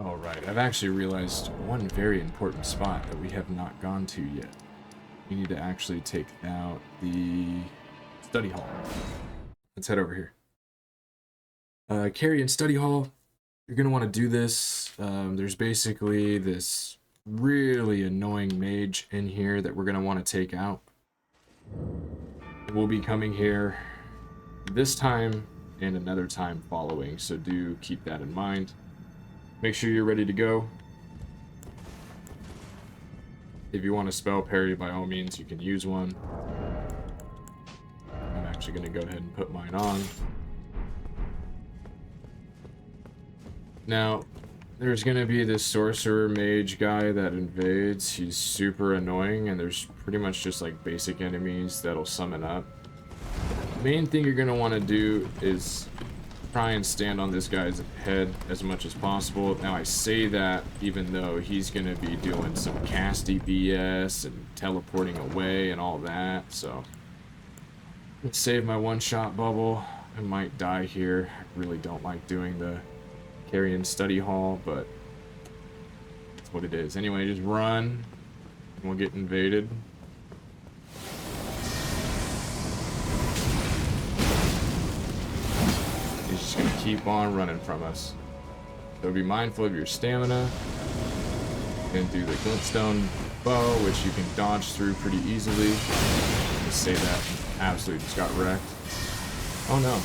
Alright, I've actually realized one very important spot that we have not gone to yet. We need to actually take out the study hall. Let's head over here. Carry and study hall. You're going to want to do this. There's basically this really annoying mage in here that we're going to want to take out. We'll be coming here this time and another time following, so do keep that in mind. Make sure you're ready to go. If you want to spell parry, by all means, you can use one. I'm actually going to go ahead and put mine on. Now, there's going to be this sorcerer mage guy that invades. He's super annoying, and there's pretty much just like basic enemies that'll summon up. The main thing you're going to want to do is try and stand on this guy's head as much as possible. Now, I say that even though he's going to be doing some casty BS and teleporting away and all that, so let's save my one-shot bubble. I might die here. I really don't like doing the carry and study hall, but that's what it is. Anyway, just run and we'll get invaded. He's just gonna keep on running from us. So be mindful of your stamina. And do the glintstone bow, which you can dodge through pretty easily. Just say that absolutely just got wrecked. Oh no.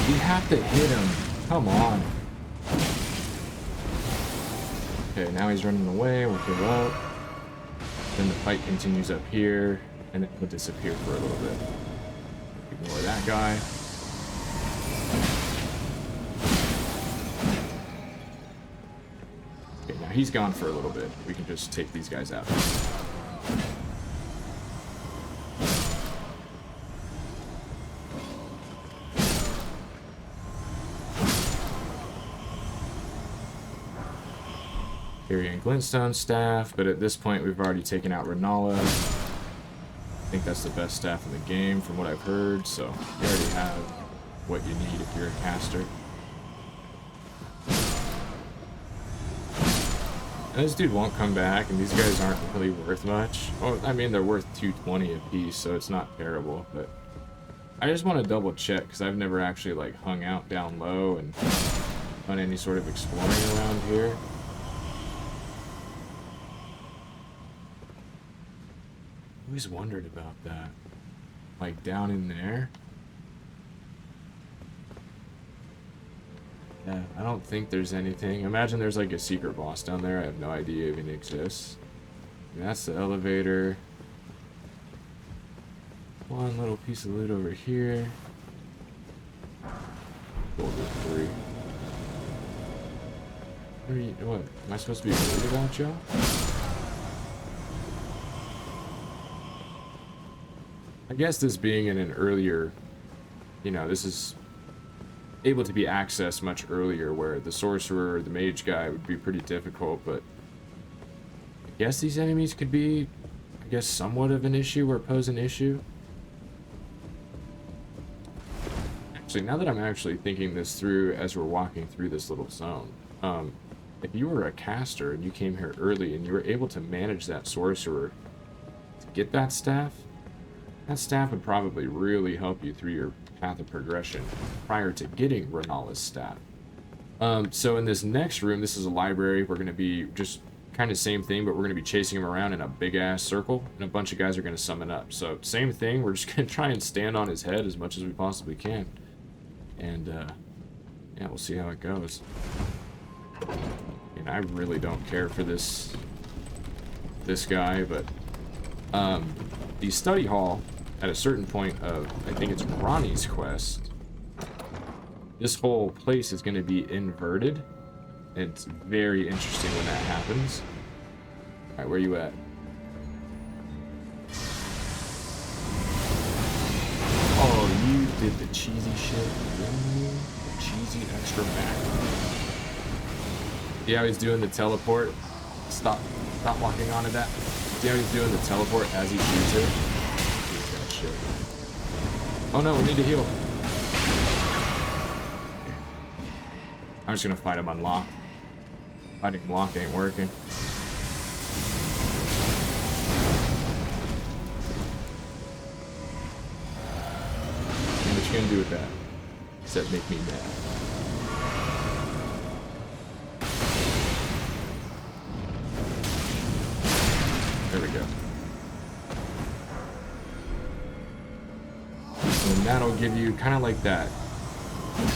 We have to hit him. Come on. Okay, now he's running away. We'll give up. Then the fight continues up here, and it will disappear for a little bit. Ignore that guy. Okay, now he's gone for a little bit. We can just take these guys out. Carrying glintstone staff, but at this point we've already taken out Ranni. I think that's the best staff in the game from what I've heard, so you already have what you need if you're a caster. And this dude won't come back, and these guys aren't really worth much. Well, I mean, they're worth 220 a piece, so it's not terrible, but I just want to double check, because I've never actually like hung out down low and done any sort of exploring around here. Always wondered about that. Like down in there. Yeah, I don't think there's anything. Imagine there's like a secret boss down there. I have no idea even exists. And that's the elevator. One little piece of loot over here. Gold with 3. What? Am I supposed to be worried about y'all? I guess this being in an earlier, you know, this is able to be accessed much earlier, where the sorcerer or the mage guy would be pretty difficult, but I guess these enemies could be, I guess, somewhat of an issue or pose an issue. Actually, now that I'm actually thinking this through as we're walking through this little zone, if you were a caster and you came here early and you were able to manage that sorcerer to get that staff would probably really help you through your path of progression prior to getting Ranni's staff. So in this next room, this is a library. We're going to be just kind of same thing, but we're going to be chasing him around in a big-ass circle, and a bunch of guys are going to summon up. So same thing, we're just going to try and stand on his head as much as we possibly can. And, yeah, we'll see how it goes. And I really don't care for this guy, but the study hall, at a certain point of, I think it's Ranni's quest, this whole place is going to be inverted. It's very interesting when that happens. Alright, where you at? Oh, you did the cheesy shit. Ooh, the cheesy extra back. See how he's doing the teleport? Stop walking onto that. See how he's doing the teleport as he shoots it? Shit. Oh no, we need to heal. I'm just gonna fight him unlocked. Fighting him locked ain't working. And what you gonna do with that? Except make me mad. There we go. And that'll give you kind of like that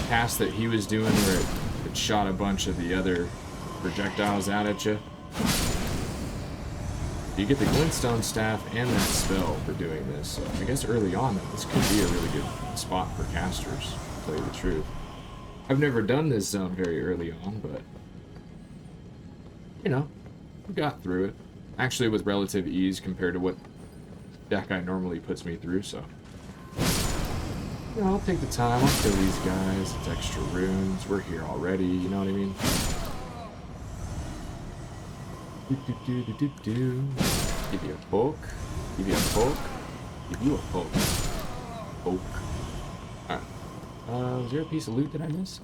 cast that he was doing where it shot a bunch of the other projectiles out at you. You get the glintstone staff and that spell for doing this. So I guess early on this could be a really good spot for casters, to tell you the truth. I've never done this zone very early on, but you know, we got through it. Actually with relative ease compared to what that guy normally puts me through, so you know, I'll take the time, I'll kill these guys. It's extra runes. We're here already, you know what I mean? Give you a poke. Give you a poke. Give you a poke. Poke. Alright. Was there a piece of loot that I missed?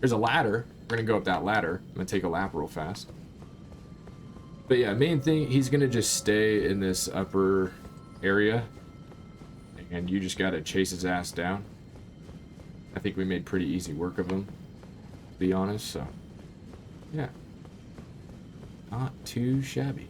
There's a ladder. We're gonna go up that ladder. I'm gonna take a lap real fast. But yeah, main thing, he's gonna just stay in this upper area. And you just gotta chase his ass down. I think we made pretty easy work of him, to be honest, so yeah. Not too shabby.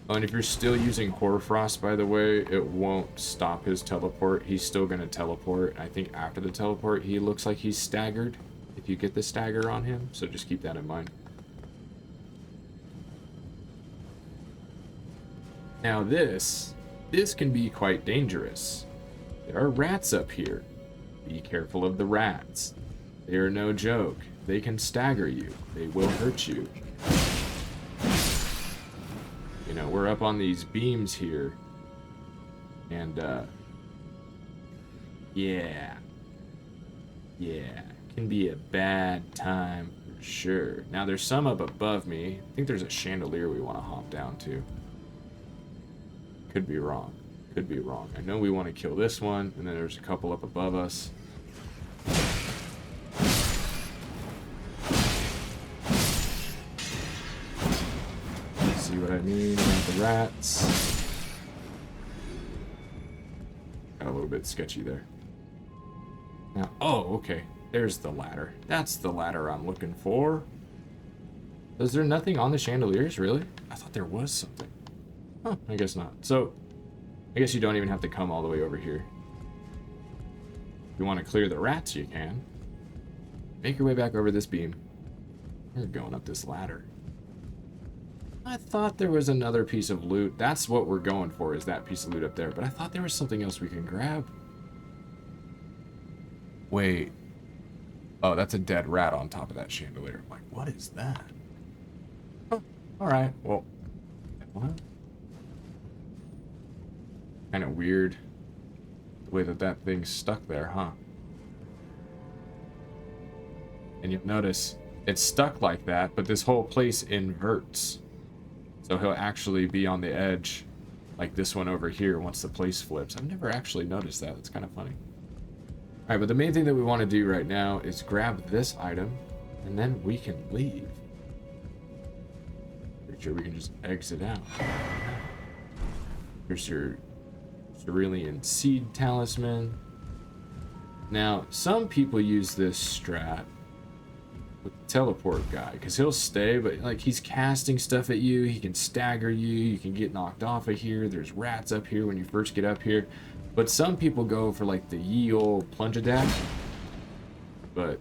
Oh, and if you're still using Hoarfrost, by the way, it won't stop his teleport. He's still gonna teleport. I think after the teleport, he looks like he's staggered, if you get the stagger on him, so just keep that in mind. Now this can be quite dangerous. There are rats up here. Be careful of the rats. They are no joke. They can stagger you. They will hurt you. You know, we're up on these beams here. And, yeah. Yeah. Can be a bad time for sure. Now, there's some up above me. I think there's a chandelier we want to hop down to. Could be wrong. Could be wrong. I know we want to kill this one, and then there's a couple up above us. See what I mean about the rats? Got a little bit sketchy there. Now, oh, okay. There's the ladder. That's the ladder I'm looking for. Is there nothing on the chandeliers, really? I thought there was something. Oh, I guess not. So, I guess you don't even have to come all the way over here. If you want to clear the rats, you can. Make your way back over this beam. You're going up this ladder. I thought there was another piece of loot. That's what we're going for, is that piece of loot up there. But I thought there was something else we can grab. Wait. Oh, that's a dead rat on top of that chandelier. I'm like, what is that? Oh, alright. Well, what? Kind of weird the way that thing's stuck there, huh? And you'll notice it's stuck like that, but this whole place inverts. So he'll actually be on the edge like this one over here once the place flips. I've never actually noticed that. It's kind of funny. Alright, but the main thing that we want to do right now is grab this item, and then we can leave. Pretty sure we can just exit out. Here's your Cerulean Seed Talisman. Now, some people use this strat with the teleport guy, because he'll stay, but like he's casting stuff at you, he can stagger you, you can get knocked off of here, there's rats up here when you first get up here. But some people go for like the ye old plunge attack. But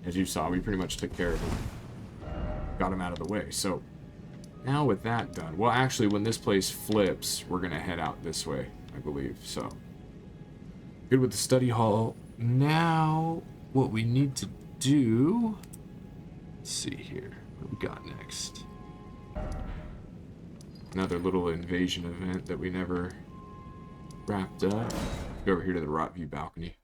as you saw, we pretty much took care of him. Got him out of the way. So now with that done, well actually when this place flips, we're gonna head out this way, I believe. So good with the study hall. Now what we need to do, let's see here, what we got next. Another little invasion event that we never wrapped up. Go over here to the Rotview balcony.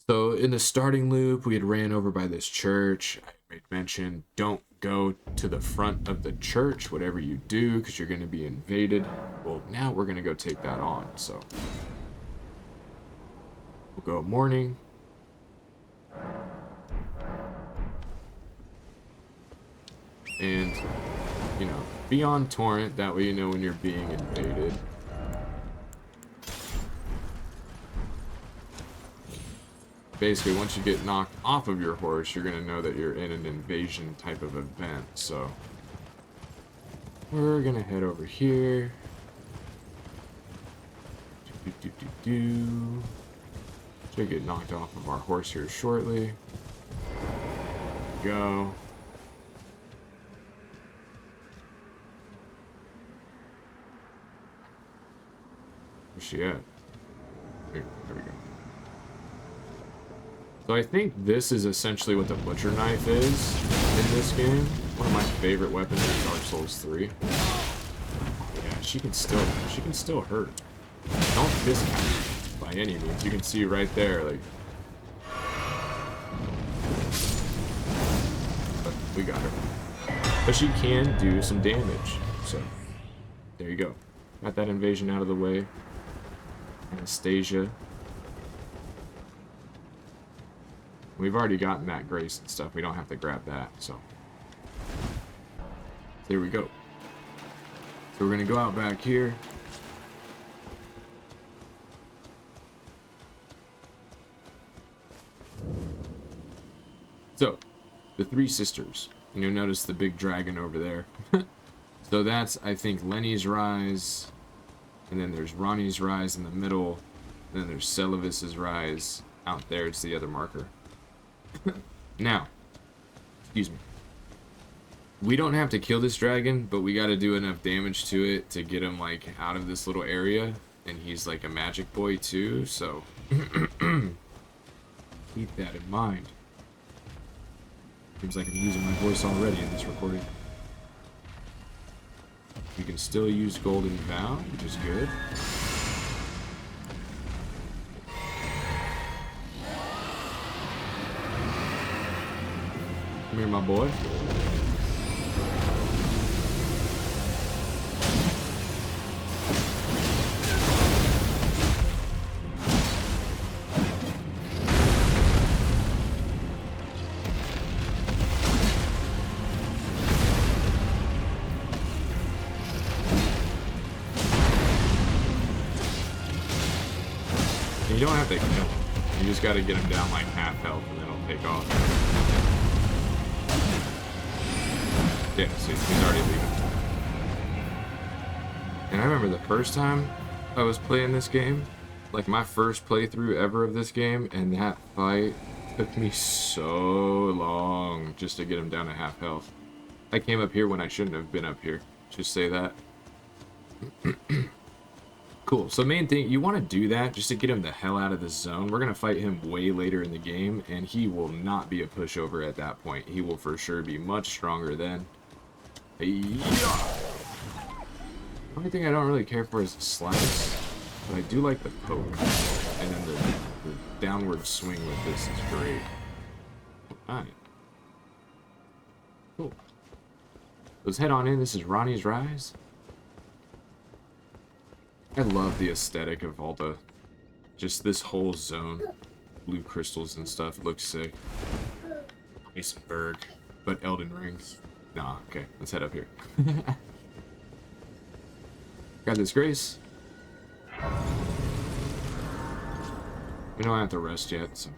So in the starting loop, we had ran over by this church. I made mention, don't go to the front of the church, whatever you do, because you're going to be invaded. Well, now we're going to go take that on. So We'll go morning. And, you know, be on torrent. That way you know when you're being invaded. Basically, once you get knocked off of your horse, you're going to know that you're in an invasion type of event. So, we're going to head over here. Should get knocked off of our horse here shortly. Go. Where's she at? There we go. So I think this is essentially what the butcher knife is in this game. One of my favorite weapons in Dark Souls 3. Yeah, she can still hurt. Don't discount it by any means. You can see right there, like. But we got her. But she can do some damage. So there you go. Got that invasion out of the way. Anastasia. We've already gotten that grace and stuff. We don't have to grab that, so. There we go. So we're going to go out back here. So, the three sisters. And you'll notice the big dragon over there. So that's, I think, Lenny's Rise. And then there's Ranni's Rise in the middle. And then there's Celavis's Rise. Out there, it's the other marker. Now, excuse me. We don't have to kill this dragon, but we got to do enough damage to it to get him, like, out of this little area. And he's, like, a magic boy, too, so. Keep that in mind. Seems like I'm losing my voice already in this recording. You can still use Golden Vow, which is good. Come here, my boy. You don't have to kill him. You just gotta get him down like half health and then he'll take off. Yeah, see, he's already leaving. And I remember the first time I was playing this game, like my first playthrough ever of this game, and that fight took me so long just to get him down to half health. I came up here when I shouldn't have been up here. Just say that. Cool, so main thing, you want to do that just to get him the hell out of the zone. We're going to fight him way later in the game, and he will not be a pushover at that point. He will for sure be much stronger then. Yeah. Only thing I don't really care for is the slice, but I do like the poke. And then the downward swing with this is great. Alright. Cool. Let's head on in. This is Ranni's Rise. I love the aesthetic of all the, just this whole zone. Blue crystals and stuff, it looks sick. Iceberg, but Elden Ring. Nah, okay, let's head up here. Got this grace. We don't have to rest yet, so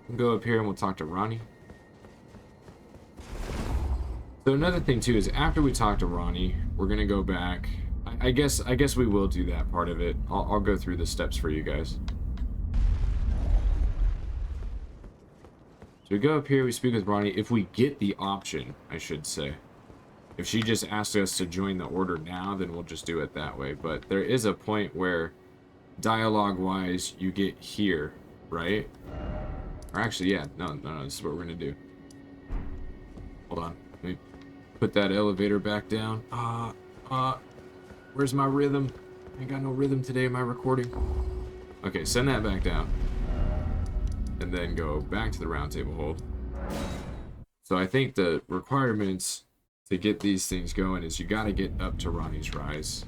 we'll go up here and we'll talk to Ranni. So another thing too is after we talk to Ranni, we're gonna go back. I guess we will do that part of it. I'll go through the steps for you guys. So we go up here, we speak with Ranni. If we get the option, I should say. If she just asks us to join the order now, then we'll just do it that way. But there is a point where, dialogue-wise, you get here, right? Or actually, yeah, no, this is what we're gonna do. Hold on, let me put that elevator back down. Where's my rhythm? I ain't got no rhythm today in my recording. Okay, send that back down. And then go back to the round table hold. So I think the requirements to get these things going is you gotta get up to Ranni's Rise.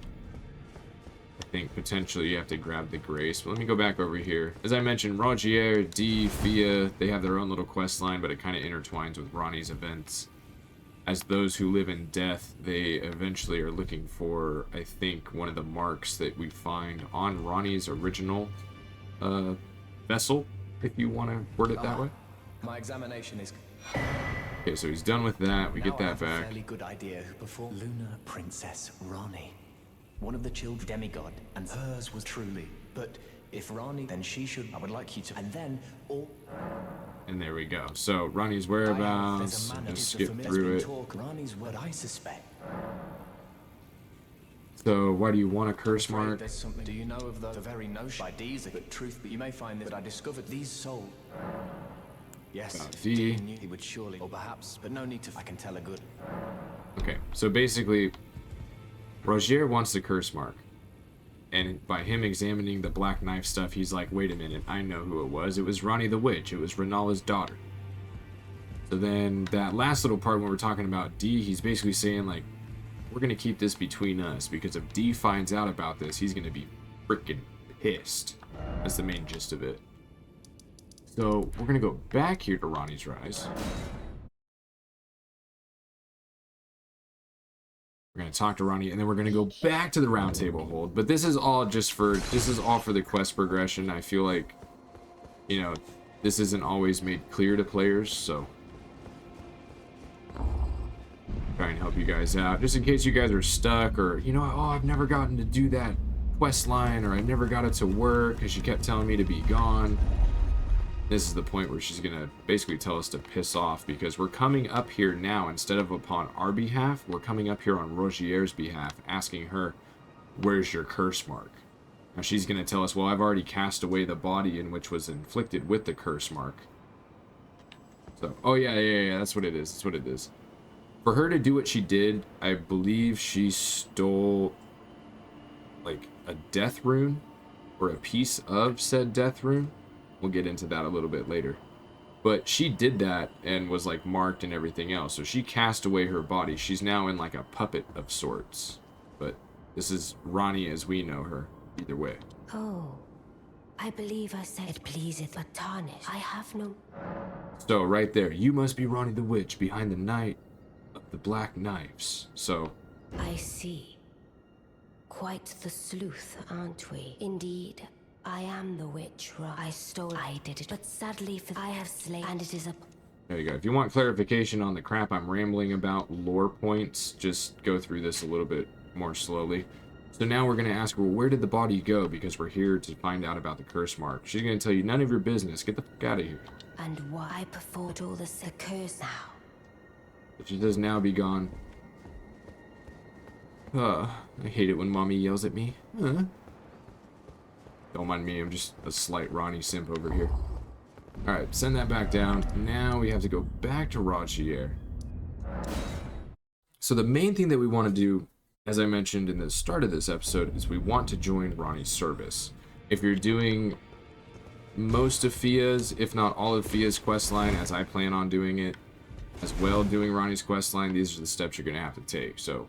I think potentially you have to grab the Grace. But let me go back over here. As I mentioned, Rogier, Dee, Fia, they have their own little quest line, but it kind of intertwines with Ranni's events. As those who live in death, they eventually are looking for, I think, one of the marks that we find on Ranni's original vessel, if you want to word it that way. My examination is... Okay, so he's done with that. We get that back. A fairly good idea who performed Lunar Princess Ranni. One of the children demigod, and hers was truly. But if Ranni, then she should... I would like you to... And then all... And there we go. So, Ranni's whereabouts. Just skip through it. Ranni's what I suspect. So, why do you want a curse mark? There's something. Do you know of the very notion by D's? But truth, but you may find that I discovered these souls. Yes, if D. knew, he would surely, or perhaps, but no need to. I can tell a good. Okay, so basically, Rogier wants the curse mark. And by him examining the black knife stuff, he's like, wait a minute, I know who it was. It was Ranni the Witch. It was Renala's daughter. So then that last little part when we're talking about D, he's basically saying, like, we're going to keep this between us. Because if D finds out about this, he's going to be freaking pissed. That's the main gist of it. So we're going to go back here to Ranni's Rise. We're going to talk to Ranni, and then we're going to go back to the round table hold. But this is all just for, this is all for the quest progression. I feel like, you know, this isn't always made clear to players, so try and help you guys out. Just in case you guys are stuck, or, you know, oh, I've never gotten to do that quest line, or I never got it to work because she kept telling me to be gone. This is the point where she's going to basically tell us to piss off, because we're coming up here now, instead of upon our behalf, we're coming up here on Rogier's behalf, asking her, where's your curse mark? Now she's going to tell us, well, I've already cast away the body in which was inflicted with the curse mark. So, oh yeah, that's what it is. That's what it is. For her to do what she did, I believe she stole, like, a death rune, or a piece of said death rune. We'll get into that a little bit later. But she did that and was like marked and everything else. So she cast away her body. She's now in like a puppet of sorts. But this is Ranni as we know her, either way. Oh, I believe I said it pleaseth but tarnish. I have no... So right there, you must be Ranni the Witch behind the Knight of the Black Knives. So... I see. Quite the sleuth, aren't we? Indeed. I am the witch, I stole. I did it, but sadly for I have slain, and it is a... There you go. If you want clarification on the crap I'm rambling about, lore points, just go through this a little bit more slowly. So now we're going to ask, well, where did the body go? Because we're here to find out about the curse mark. She's going to tell you, none of your business. Get the fuck out of here. And why I performed all this curse now? But she does now be gone. I hate it when mommy yells at me. Don't mind me, I'm just a slight Ranni simp over here. Alright, send that back down. Now we have to go back to Rogier. So the main thing that we want to do, as I mentioned in the start of this episode, is we want to join Ranni's service. If you're doing most of Fia's, if not all of Fia's questline, as I plan on doing it, as well doing Ranni's questline, these are the steps you're going to have to take. So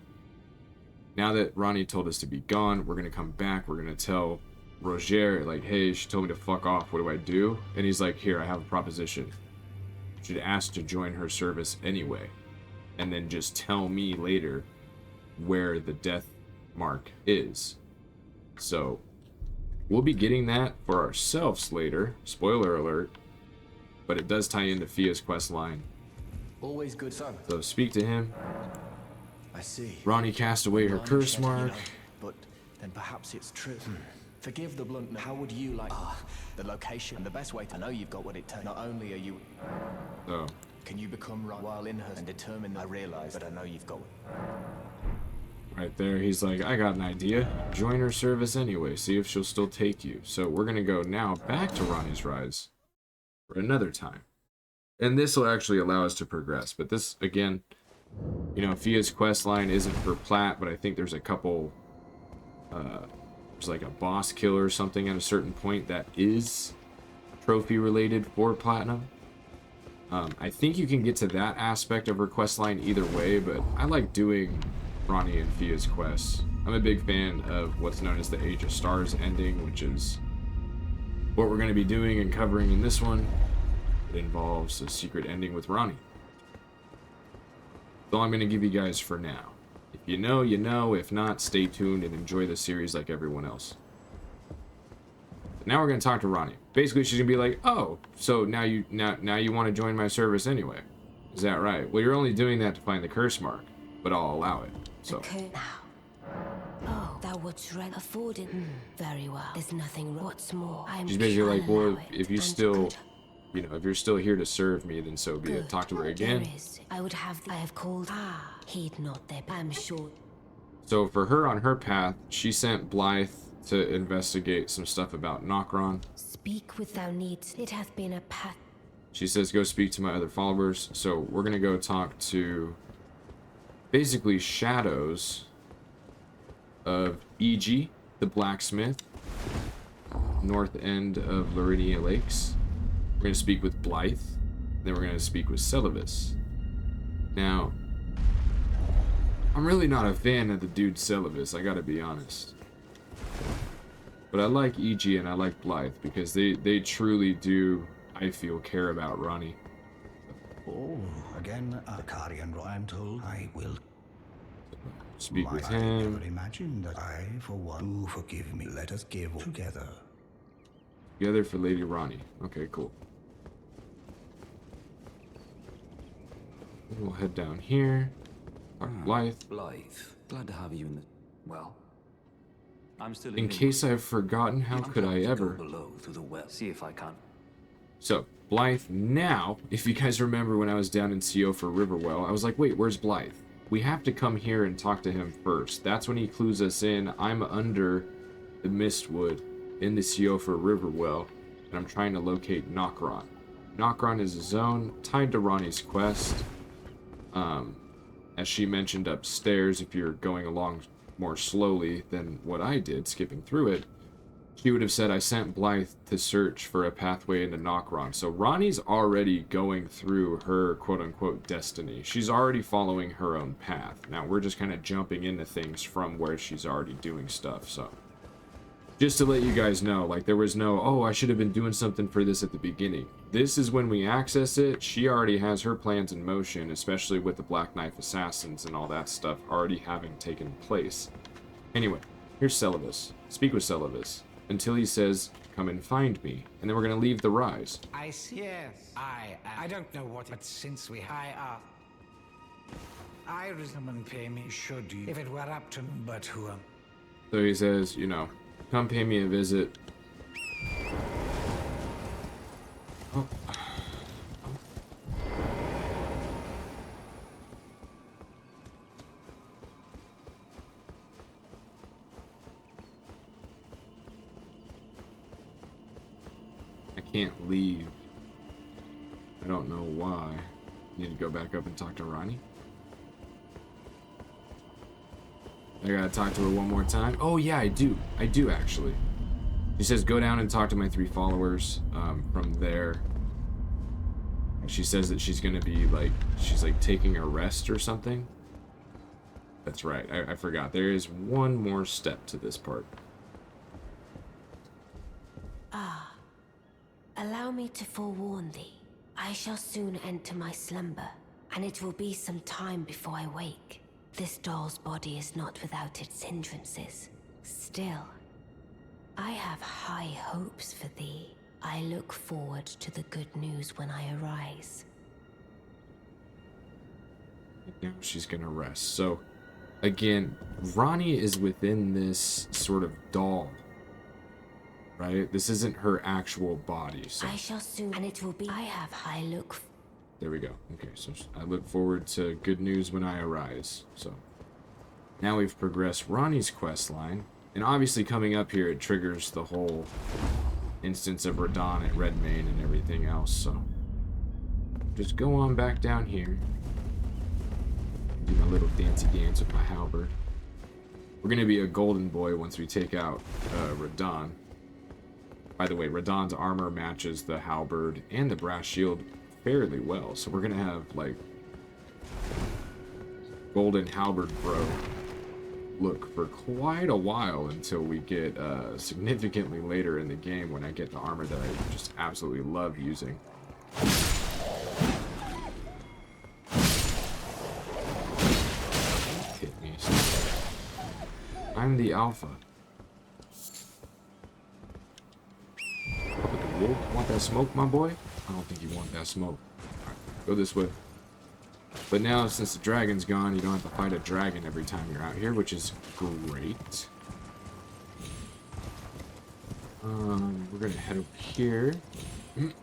now that Ranni told us to be gone, we're going to come back, we're going to tell Rogier, like, hey, she told me to fuck off, what do I do? And he's like, here, I have a proposition. You should ask to join her service anyway, and then just tell me later where the death mark is. So we'll be getting that for ourselves later, spoiler alert, but it does tie into Fia's quest line. Always good son. So speak to him. I see. Ranni cast away her curse mark. You know, but then perhaps it's true. Forgive the bluntness. How would you like the location? And the best way to know you've got what it takes. Not only are you... Oh. Can you become right while in her and determine... I realize, but I know you've got it. Right there, he's like, I got an idea. Join her service anyway. See if she'll still take you. So we're going to go now back to Ranni's Rise for another time. And this will actually allow us to progress. But this, again, you know, Fia's quest line isn't for Plat, but I think there's a couple... there's like a boss kill or something at a certain point that is trophy related for Platinum. I think you can get to that aspect of her quest line either way, but I like doing Ranni and Fia's quests I'm a big fan of what's known as the Age of Stars ending, which is what we're going to be doing and covering in this one. It involves a secret ending with Ranni. That's all I'm going to give you guys for now. If you know, you know. If not, stay tuned and enjoy the series like everyone else. But now we're going to talk to Ranni. Basically, she's going to be like, oh, so now you want to join my service anyway. Is that right? Well, you're only doing that to find the curse mark, but I'll allow it. So. Okay. Now. Oh, thou wouldst rent afforded. Very well. There's nothing wrong. What's more, I'm She's basically like, well, if you and still, good. you know, if you're still here to serve me, then so be it. Good. Talk to her again. There is. I have called. Heed not their. I'm sure. So for her on her path, she sent Blythe to investigate some stuff about Nokron. Speak with thou needs. It hath been a path. She says, go speak to my other followers. So we're going to go talk to basically shadows of E.G., the blacksmith, north end of Larinia Lakes. We're going to speak with Blythe. Then we're going to speak with Celavis. Now, I'm really not a fan of the dude Celavis, I got to be honest. But I like E.G. and I like Blythe because they truly do, I feel, care about Ranni. Oh, again, Akari, I'm told I will Speak with I him. never imagined that I, for one, do forgive me. Let us give together. Together for Lady Ranni. Okay, cool. We'll head down here. Blythe. Blythe, glad to have you in the... Well, I'm still In case I've forgotten, how could I ever? Go below through the well, see if I can. So, Blythe, now, if you guys remember when I was down in CO for Riverwell, I was like, wait, where's Blythe? We have to come here and talk to him first. That's when he clues us in. I'm under the Mistwood in the CO for Riverwell, and I'm trying to locate Nokron. Nokron is a zone tied to Ranni's quest. As she mentioned upstairs, if you're going along more slowly than what I did, skipping through it, she would have said, I sent Blythe to search for a pathway into Nokron. So Ranni's already going through her quote-unquote destiny. She's already following her own path. Now, we're just kind of jumping into things from where she's already doing stuff, so. Just to let you guys know, like, there was no, oh, I should have been doing something for this at the beginning. This is when we access it. She already has her plans in motion, especially with the Black Knife Assassins and all that stuff already having taken place. Anyway, here's Celavis. Speak with Celavis until he says, come and find me, and then we're going to leave the rise. I see. Yes, I don't know what, but since I resume pay me should you, if it were up to me, but who So he says, you know, come pay me a visit. Oh. I can't leave. I don't know why. Need to go back up and talk to Ranni. I gotta talk to her one more time. Oh yeah, I do. I do actually. She says go down and talk to my 3 followers. From there, she says that she's gonna be like, she's like taking a rest or something. That's right. I forgot. There is one more step to this part. Allow me to forewarn thee. I shall soon enter my slumber, and it will be some time before I wake. This doll's body is not without its hindrances. Still, I have high hopes for thee. I look forward to the good news when I arise. Now she's gonna rest. So, again, Ranni is within this sort of doll. Right? This isn't her actual body. So. I shall soon, and it will be. I have high look. There we go. Okay, so I look forward to good news when I arise. So now we've progressed Ranni's quest line, and obviously coming up here it triggers the whole instance of Radon at Redmane and everything else. So just go on back down here. Do my little dancey dance with my halberd. We're gonna be a golden boy once we take out Radon. By the way, Radon's armor matches the halberd and the brass shield fairly well, so we're gonna have like golden halberd bro look for quite a while until we get significantly later in the game when I get the armor that I just absolutely love using. Hit me. I'm the alpha. Look at wolf. Want that smoke, my boy? I don't think you want that smoke. Alright, go this way. But now, since the dragon's gone, you don't have to fight a dragon every time you're out here, which is great. We're gonna head over here.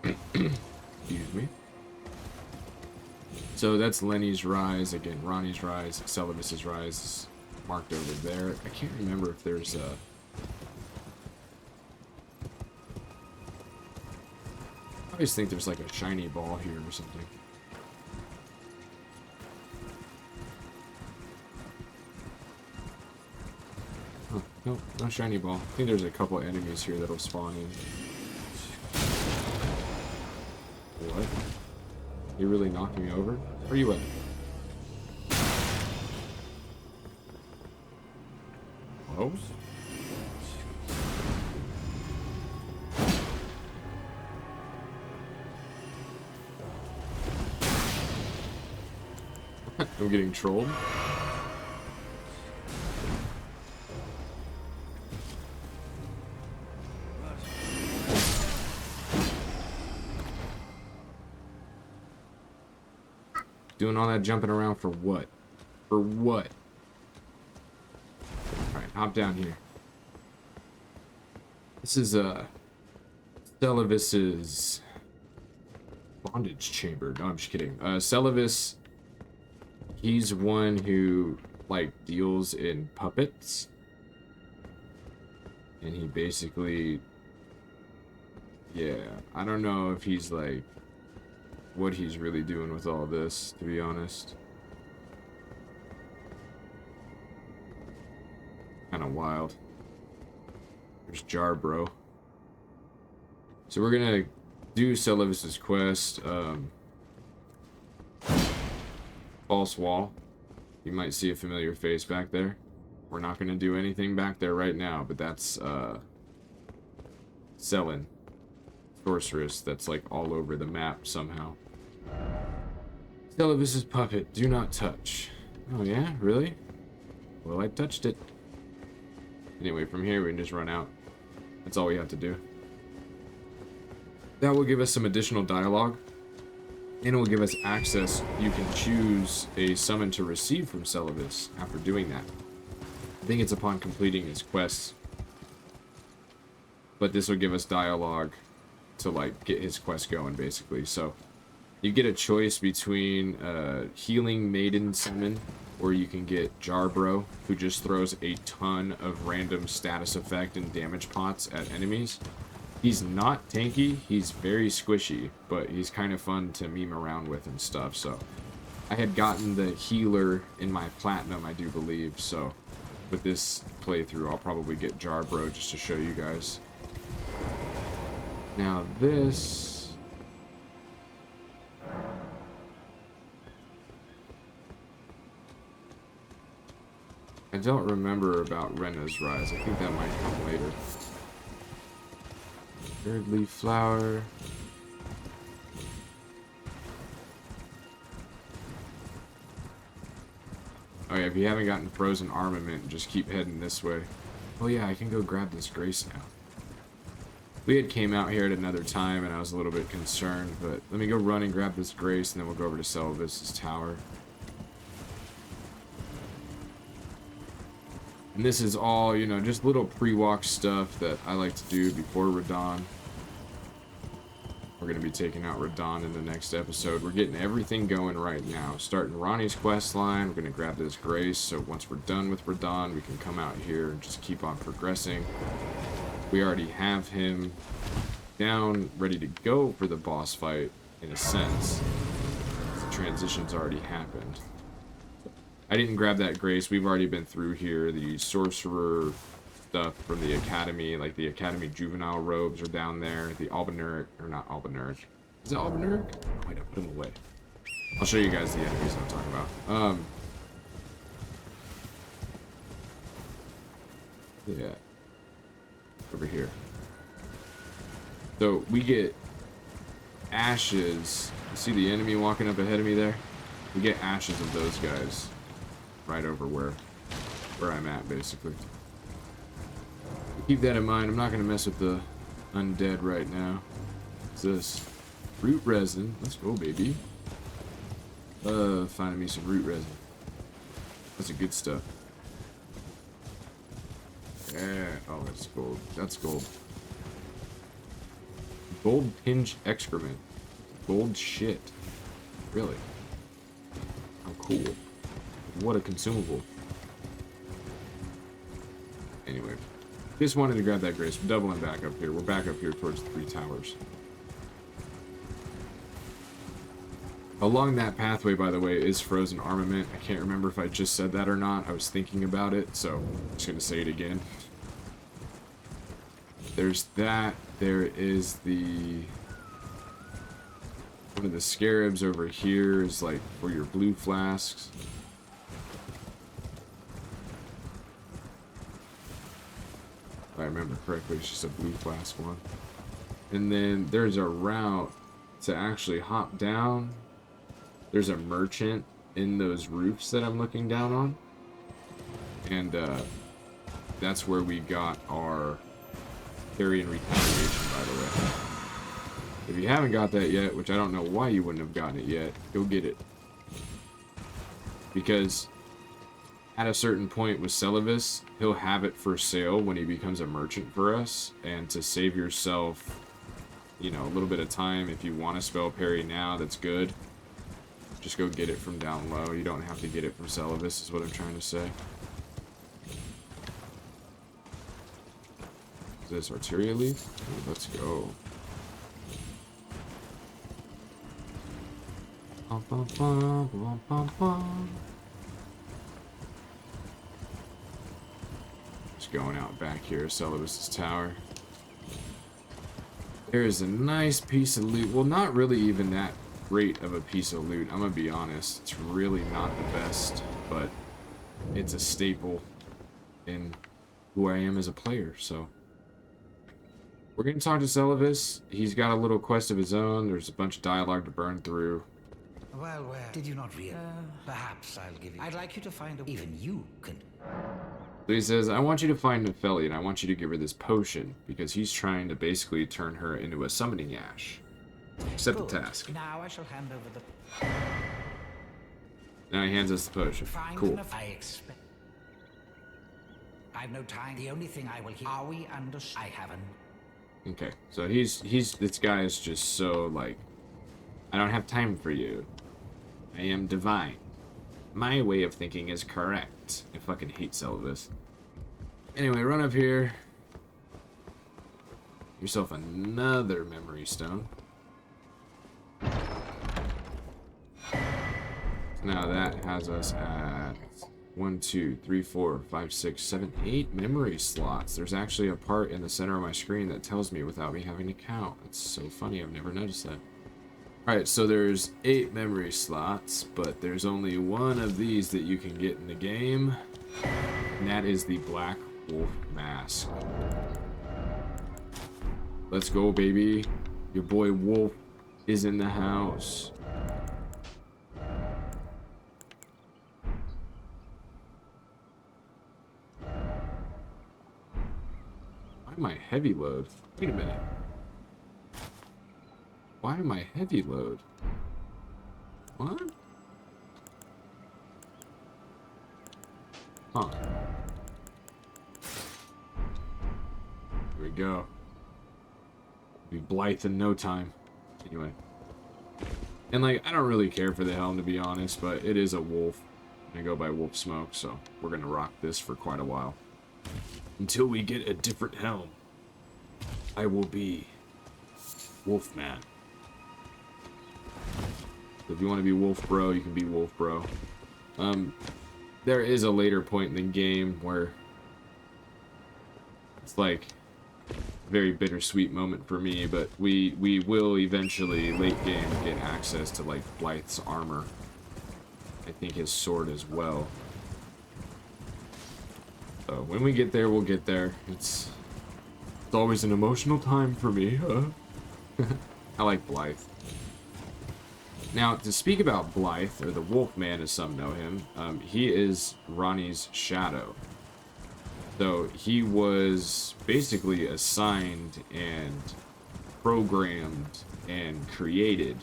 Excuse me. So that's Lenny's Rise. Again, Ranni's Rise, Celiba's Rise is marked over there. I can't remember if there's a... I always think there's like a shiny ball here or something. Oh, no, no shiny ball. I think there's a couple enemies here that'll spawn in. What? You really knocking me over? Where are you at? Hello? I'm getting trolled. Doing all that jumping around for what? For what? Alright, hop down here. This is Celivis's bondage chamber. No, I'm just kidding. Celivis, he's one who like deals in puppets. And he basically, yeah, I don't know if he's like what he's really doing with all this, to be honest. Kind of wild. There's Jarbro. So we're gonna do Celivis's quest. False wall. You might see a familiar face back there. We're not gonna do anything back there right now, but that's Selin, sorceress that's like all over the map somehow. Celivis's puppet, do not touch. Oh yeah, really? Well, I touched it. Anyway, from here we can just run out. That's all we have to do. That will give us some additional dialogue, and it will give us access. You can choose a summon to receive from Celivis after doing that. I think it's upon completing his quests. But this will give us dialogue to like get his quest going, basically. So you get a choice between Healing Maiden Summon, or you can get Jarbro, who just throws a ton of random status effect and damage pots at enemies. He's not tanky, he's very squishy, but he's kind of fun to meme around with and stuff. So I had gotten the healer in my platinum, I do believe. So with this playthrough, I'll probably get Jarbro just to show you guys. Now this... I don't remember about Renna's Rise. I think that might come later. Third leaf flower. Oh yeah, if you haven't gotten frozen armament, just keep heading this way. Oh yeah, I can go grab this grace now. We had came out here at another time and I was a little bit concerned, but let me go run and grab this grace and then we'll go over to Celivis's tower. And this is all, you know, just little pre-walk stuff that I like to do before Radahn. We're going to be taking out Radahn in the next episode. We're getting everything going right now. Starting Ranni's quest line. We're going to grab this grace, so once we're done with Radahn, we can come out here and just keep on progressing. We already have him down, ready to go for the boss fight, in a sense. The transition's already happened. I didn't grab that grace. We've already been through here. The sorcerer stuff from the academy, like the academy juvenile robes are down there. The Albinuric, or not Albinuric. Is it Albinuric? Oh, wait, I put them away. I'll show you guys the enemies I'm talking about. Yeah. Over here. So we get ashes. You see the enemy walking up ahead of me there? We get ashes of those guys right over where I'm at, basically. Keep that in mind. I'm not going to mess with the undead right now. What's this? Root resin. Let's go, baby. Finding me some root resin. That's a good stuff. Yeah. Oh, that's gold. That's gold. Gold tinge excrement. Gold shit. Really? How cool. What a consumable. Anyway. Just wanted to grab that grace. We're doubling back up here. We're back up here towards the 3 towers. Along that pathway, by the way, is frozen armament. I can't remember if I just said that or not. I was thinking about it, so I'm just going to say it again. There's that. There is the... One of the scarabs over here is like for your blue flasks. If I remember correctly, it's just a blue flask one. And then there's a route to actually hop down. There's a merchant in those roofs that I'm looking down on. And that's where we got our parry and retaliation, by the way. If you haven't got that yet, which I don't know why you wouldn't have gotten it yet, go get it. Because at a certain point with Celivis, he'll have it for sale when he becomes a merchant for us. And to save yourself, you know, a little bit of time, if you want to spell parry now, that's good. Just go get it from down low. You don't have to get it from Celivis, is what I'm trying to say. Is this Arteria Leaf? Ooh, let's go. Bum, bum, bum, bum, bum, bum. Just going out back here, Celivis' tower. There is a nice piece of loot. Well, not really even that great of a piece of loot. I'm gonna be honest. It's really not the best, but it's a staple in who I am as a player, so. We're gonna talk to Celivis. He's got a little quest of his own. There's a bunch of dialogue to burn through. Well, did you not realize? Perhaps I'll give you. I'd like you to find a. Even you can. So he says, I want you to find Nepheli, and I want you to give her this potion, because he's trying to basically turn her into a summoning ash. Accept the task. Now I shall hand over the. Now he hands us the potion. Find Cool. enough. I expect. I've no time. The only thing I will hear. Are we under? I haven't. Okay, so he's this guy is just so like, I don't have time for you. I am divine. My way of thinking is correct. I fucking hate Celivis. Anyway, run up here. Yourself another memory stone. Now that has us at 1, 2, 3, 4, 5, 6, 7, 8 memory slots. There's actually a part in the center of my screen that tells me without me having to count. It's so funny, I've never noticed that. Alright, so there's 8 memory slots, but there's only one of these that you can get in the game, and that is the Black Wolf Mask. Let's go, baby. Your boy Wolf is in the house. Why am I heavy load? Wait a minute. Why am I heavy load? What? Huh. Here we go. Be Blythe in no time. Anyway. And like, I don't really care for the helm, to be honest, but it is a wolf. I go by Wolf Smoke, so we're gonna rock this for quite a while. Until we get a different helm. I will be Wolfman. If you want to be Wolf Bro, you can be Wolf Bro. There is a later point in the game where it's like a very bittersweet moment for me, but we will eventually, late game, get access to like Blythe's armor. I think his sword as well. So when we get there, we'll get there. It's always an emotional time for me. I like Blythe. Now, to speak about Blythe, or the Wolfman as some know him, he is Ranni's shadow. So he was basically assigned and programmed and created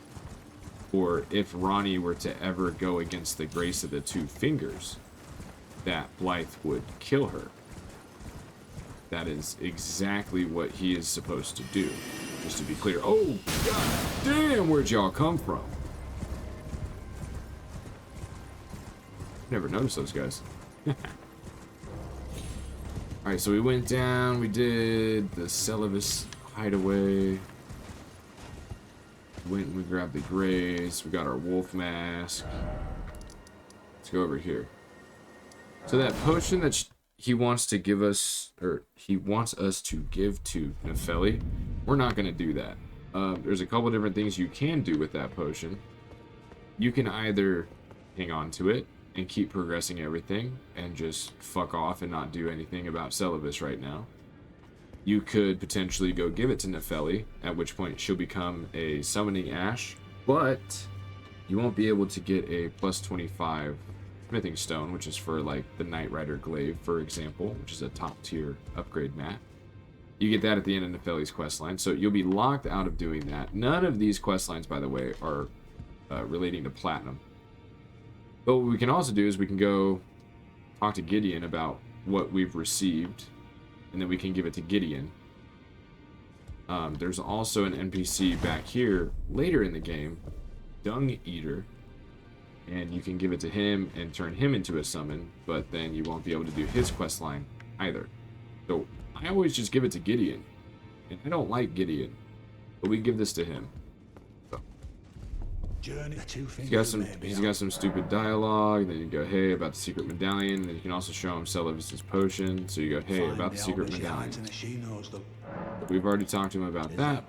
for if Ranni were to ever go against the grace of the two fingers, that Blythe would kill her. That is exactly what he is supposed to do. Just to be clear. Oh, god damn, where'd y'all come from? Never noticed those guys. Alright, so we went down, we did the Celavis hideaway. Went and we grabbed the Grace, we got our wolf mask. Let's go over here. So that potion that he wants to give us, or he wants us to give to Nefeli, we're not going to do that. There's a couple different things you can do with that potion. You can either hang on to it and keep progressing everything and just fuck off and not do anything about Celavis right now. You could potentially go give it to Nefeli, at which point she'll become a summoning ash, but you won't be able to get a plus 25 smithing stone, which is for like the Knight Rider glaive, for example, which is a top tier upgrade map. You get that at the end of Nefeli's questline, so you'll be locked out of doing that. None of these questlines, by the way, are relating to platinum. But what we can also do is we can go talk to Gideon about what we've received, and then we can give it to Gideon. There's also an NPC back here later in the game, Dung Eater, and you can give it to him and turn him into a summon, but then you won't be able to do his quest line either. So I always just give it to Gideon, and I don't like Gideon, but we give this to him. So. He's got some stupid dialogue. Then you go, hey, about the secret medallion. Then you can also show him Celavis's potion. So you go, hey, about the secret medallion. We've already talked to him about that.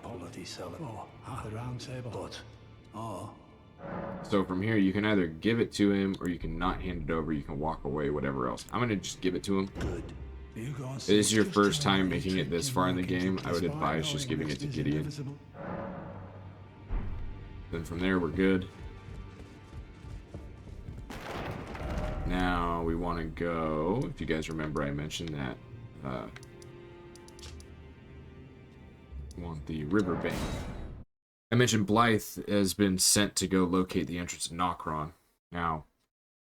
So from here, you can either give it to him or you can not hand it over. You can walk away, whatever else. I'm going to just give it to him. If this is your first time making it this far in the game, I would advise just giving it to Gideon. Then from there, we're good. Now we want to go, if you guys remember, I mentioned that we want the riverbank. I mentioned Blythe has been sent to go locate the entrance to Nokron. Now,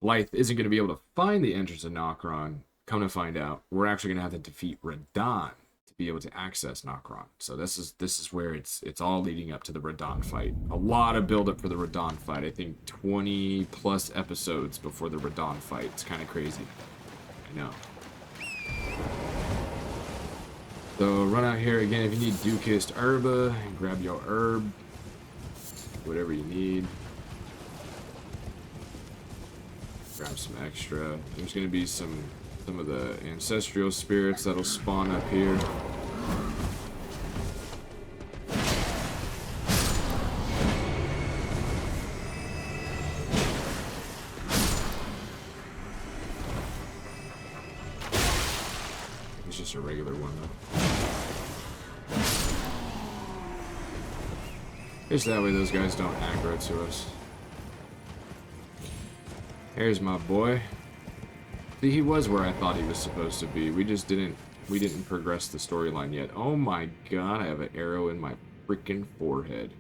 Blythe isn't going to be able to find the entrance to Nokron. Come to find out, we're actually going to have to defeat Radahn to be able to access Nokron. So this is where it's all leading up to the Radahn fight. A lot of build up for the Radahn fight. I think 20 plus episodes before the Radahn fight. It's kind of crazy. I know. So run out here again. If you need Dukist Herba, grab your herb. Whatever you need. Grab some extra. There's going to be some of the ancestral spirits that'll spawn up here. It's just a regular one though. Just that way those guys don't aggro to us. Here's my boy. See, he was where I thought he was supposed to be. We didn't progress the storyline yet. Oh my god, I have an arrow in my freaking forehead.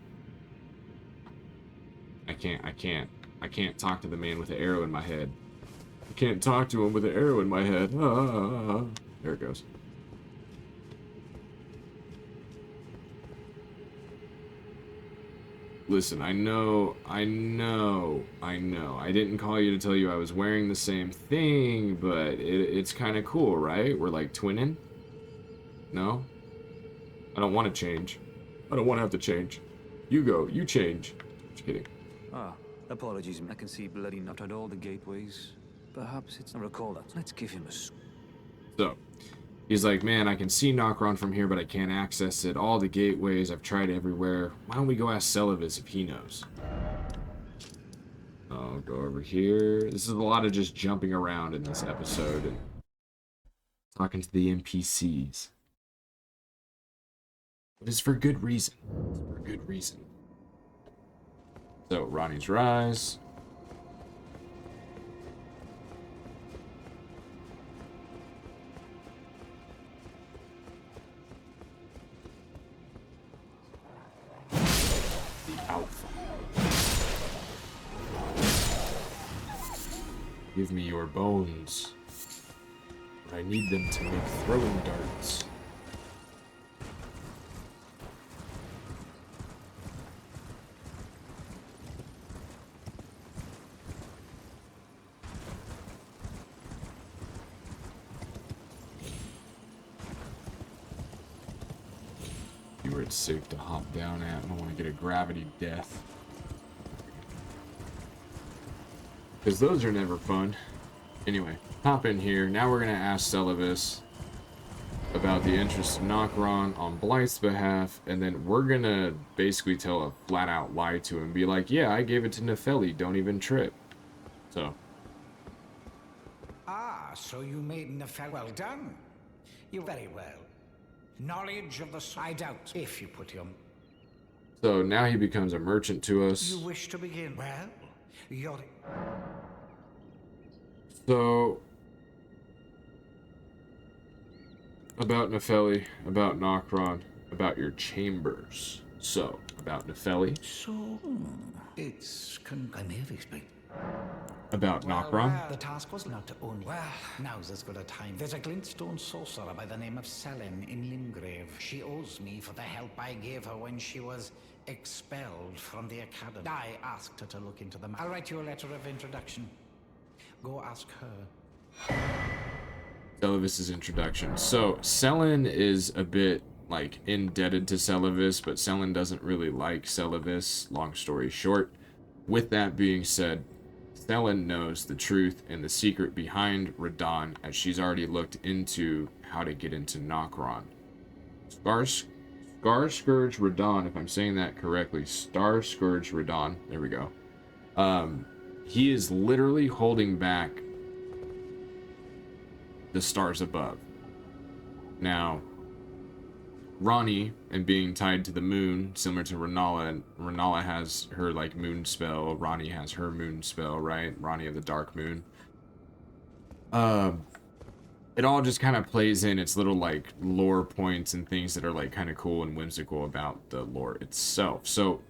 I can't talk to the man with the arrow in my head. I can't talk to him with an arrow in my head. Ah. There it goes. Listen, I know. I didn't call you to tell you I was wearing the same thing, but it's kind of cool, right? We're like twinning. No? I don't want to change. I don't want to have to change. You go. You change. Just kidding. Ah, apologies. I can see bloody not at all the gateways. Perhaps it's a recall. Let's give him a... So, he's like, man, I can see Nokron from here, but I can't access it. All the gateways, I've tried everywhere. Why don't we go ask Celavis if he knows? I'll go over here. This is a lot of just jumping around in this episode. And talking to the NPCs. But it's for good reason. It's for good reason. So, Ranni's Rise. The Alpha. Give me your bones. I need them to make throwing darts. Where it's safe to hop down at. I don't want to get a gravity death. Because those are never fun. Anyway, hop in here. Now we're going to ask Celavis about the interest of Nokron on Blythe's behalf. And then we're going to basically tell a flat out lie to him. Be like, yeah, I gave it to Nefeli. Don't even trip. So. Ah, so you made Nefel. Well done. You very well. Knowledge of the I doubt if you put him. So now he becomes a merchant to us. You wish to begin? Well, you're. So about Nefeli, about Nokron, about your chambers. So about Nefeli. So it's I may have explained. About Nokron. The task was not to own. Well, now's as good a time. There's a glintstone sorcerer by the name of Selin in Limgrave. She owes me for the help I gave her when she was expelled from the academy. I asked her to look into them. I'll write you a letter of introduction. Go ask her. Celavis's introduction. So Selin is a bit like indebted to Celavis, but Selin doesn't really like Celavis. Long story short. With that being said, Selin knows the truth and the secret behind Radahn, as she's already looked into how to get into Nokron. Scar Scourge Radahn, if I'm saying that correctly, Star Scourge Radahn, there we go. He is literally holding back the stars above. Now, Ranni, and being tied to the moon, similar to Rennala, and Rennala has her, like, moon spell, Ranni has her moon spell, right? Ranni of the Dark Moon. It all just kind of plays in its little, like, lore points and things that are, like, kind of cool and whimsical about the lore itself. So,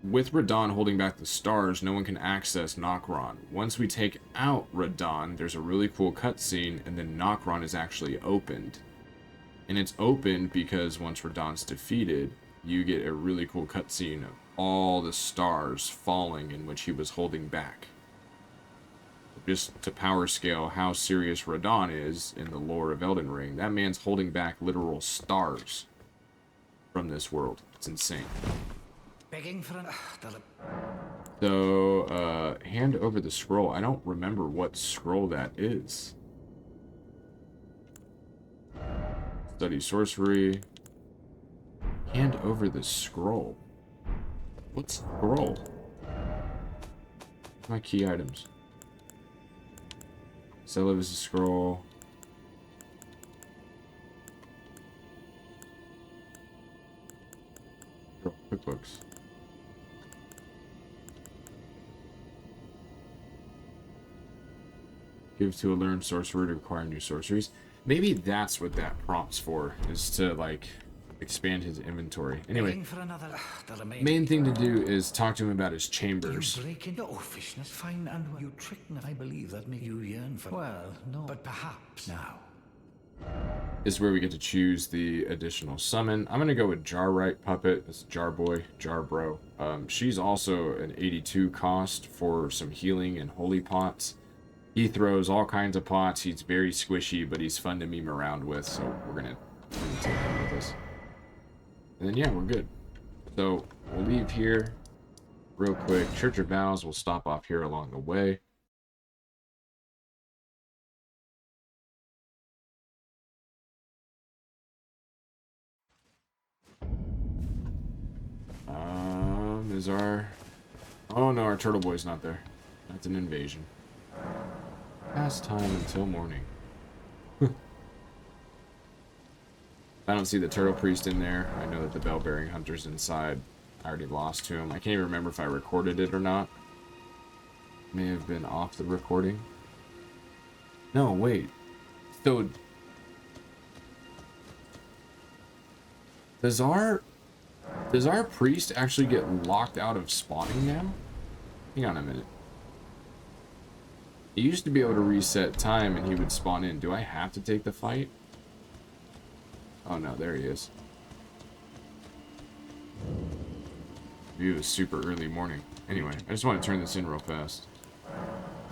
with Radahn holding back the stars, no one can access Nokron. Once we take out Radahn, there's a really cool cutscene, and then Nokron is actually opened. And it's opened because once Radahn's defeated, you get a really cool cutscene of all the stars falling in which he was holding back. Just to power scale how serious Radahn is in the lore of Elden Ring, that man's holding back literal stars from this world. It's insane. Begging for an. So, hand over the scroll. I don't remember what scroll that is. Study sorcery. Hand over the scroll. What scroll? My key items. Celavis' scroll. Cookbooks. Give to a learned sorcerer to acquire new sorceries. Maybe that's what that prompts for, is to, like, expand his inventory. Anyway, main thing to do is talk to him about his chambers. You break into offishness, fine, and you trick me. I believe that makes you yearn for. Well, no, but perhaps now. Is where we get to choose the additional summon. I'm gonna go with Jarrite Puppet. It's Jar Boy, Jar Bro. She's also an 82 cost for some healing and holy pots. He throws all kinds of pots. He's very squishy, but he's fun to meme around with, so we're gonna take him with us. And then, yeah, we're good. So, we'll leave here real quick. Church of Vows, we'll stop off here along the way. Is our... Oh, no, our Turtle Boy's not there. That's an invasion. Past time until morning. I don't see the Turtle Priest in there. I know that the Bell-Bearing Hunter's inside. I already lost to him. I can't even remember if I recorded it or not. May have been off the recording. No, wait. So... Does our priest actually get locked out of spawning now? Hang on a minute. He used to be able to reset time and he would spawn in. Do I have to take the fight? Oh no, there he is. View is super early morning. Anyway, I just want to turn this in real fast.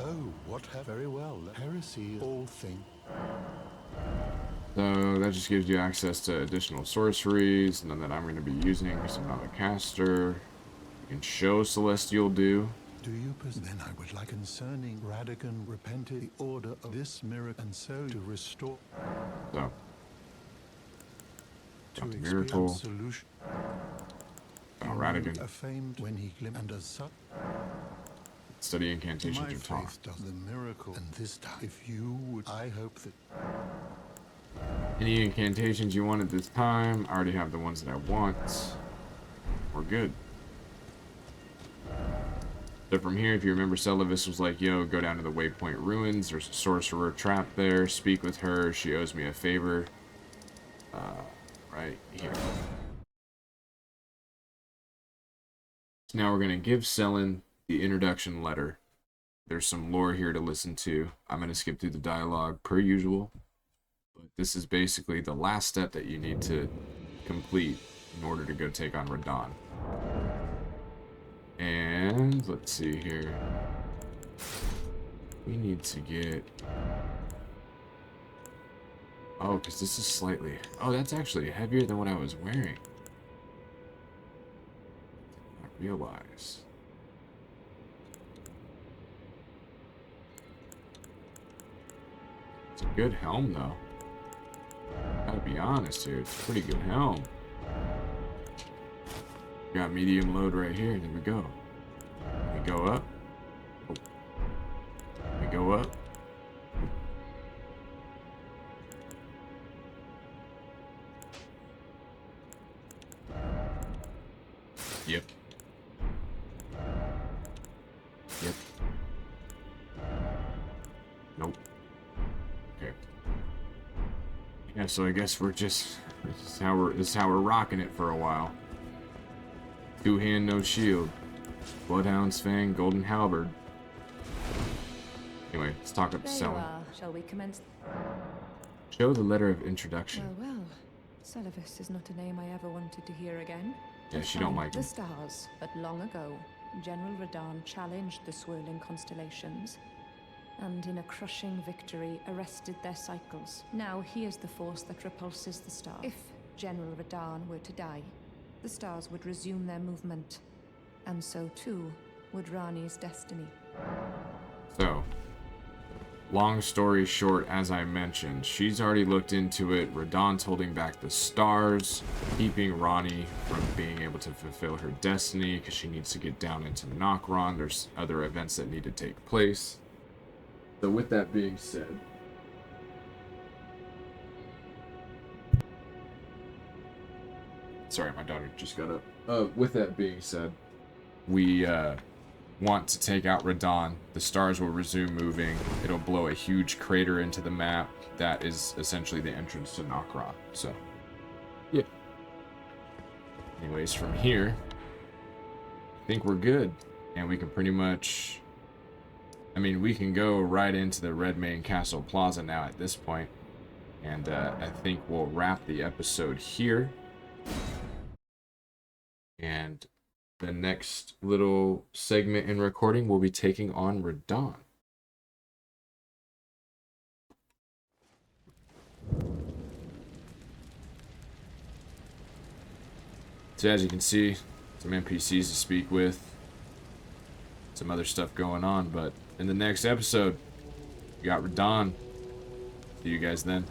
Oh, what very well. Heresy, all thing. So that just gives you access to additional sorceries, none that I'm going to be using because I'm not a caster. You can show Celestial Dew. Do you then I would like concerning Radigan repented the order of this miracle and so to restore So to got the experience miracle. solution. Oh, Radigan. Famed when he glimpsed and as such. Study incantations My or talk. faith does the miracle, and this time, if you would, I hope that. Any incantations you want at this time? I already have the ones that I want. We're good. So from here, if you remember, Celavis was like, yo, go down to the Waypoint Ruins. There's a sorcerer trapped there. Speak with her. She owes me a favor. Right here. So now we're going to give Selen the introduction letter. There's some lore here to listen to. I'm going to skip through the dialogue per usual. But this is basically the last step that you need to complete in order to go take on Radahn. And let's see here. We need to get... Oh, because this is slightly... Oh, that's actually heavier than what I was wearing. I realize. It's a good helm, though. Gotta be honest here. It's a pretty good helm. Got medium load right here. There we go. We go up. Oh. We go up. Yep. Yep. Nope. Okay. Yeah, so I guess we're just this is how we're rocking it for a while. Two hand, no shield. Bloodhound's Fang, Golden Halberd. Anyway, let's talk up to There you Selen. are. Shall we commence? Show the letter of introduction. Well, well. Celavis is not a name I ever wanted to hear again. Yeah, she don't like The him. stars, but long ago, General Radahn challenged the swirling constellations, and in a crushing victory arrested their cycles. Now he is the force that repulses the stars. If General Radahn were to die, the stars would resume their movement, and so too would Ranni's destiny. So, long story short, as I mentioned, she's already looked into it. Radahn's holding back the stars, keeping Ranni from being able to fulfill her destiny because she needs to get down into Nokron. There's other events that need to take place. So with that being said, sorry, my daughter just got up. With that being said, we want to take out Radahn. The stars will resume moving. It'll blow a huge crater into the map. That is essentially the entrance to Nokron. So, yeah. Anyways, from here, I think we're good. And we can pretty much... I mean, we can go right into the Redmane Castle Plaza now at this point. And I think we'll wrap the episode here. And the next little segment in recording will be taking on Radahn. So as you can see, some NPCs to speak with, some other stuff going on, but in the next episode, we got Radahn. See you guys then.